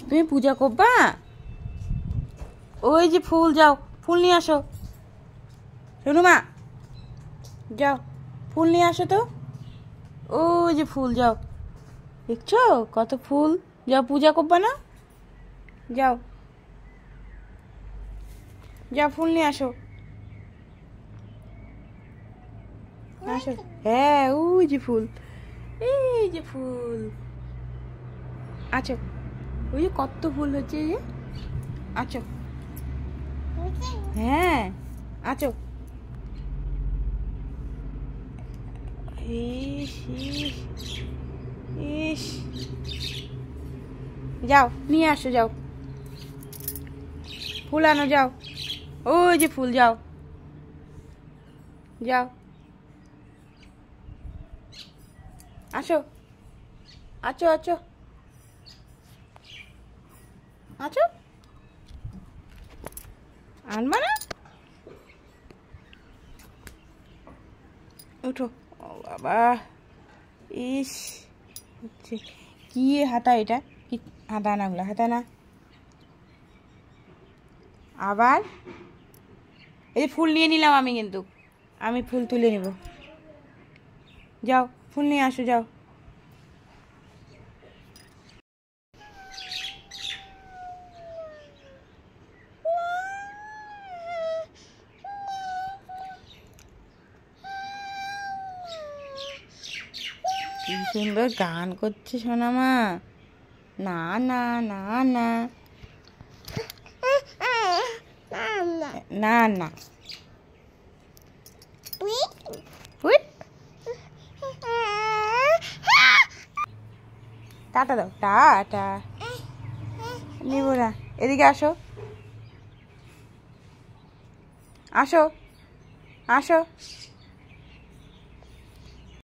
তুমি পূজা করবা? ওই যে ফুল, যাও ফুল নিয়ে আসো। রুনুমা যাও ফুল নিয়ে আসো তো। ওই যে ফুল, যাও। দেখছো কত ফুল? যাও পূজা করবা না? যাও যাও ফুল নিয়ে আসো। আসো। হ্যাঁ ওই যে ফুল, এই যে ফুল। আচ্ছা, ওই যে কত ফুল হচ্ছে, এই যে। আচ্ছা, হ্যাঁ আচ্ছা। ইস ইস ইস, যাও নিয়ে আসো, যাও ফুল আনো, যাও। ওই যে ফুল, যাও যাও। আসো, আছো আছো আছো। আনবা না? উঠো। ও বাবা, ইস, কি হাতা এটা? কি হাতা না, ওগুলো হাতা না। আবার এই ফুল নিয়ে নিলাম আমি, কিন্তু আমি ফুল তুলে নেব। যাও ফুল নিয়ে আসো, যাও। কি সুন্দর গান করছে সোনামা। না না না না না না, টাটা দাও, টাটা। নিব না, এদিকে আসো, আসো আসো।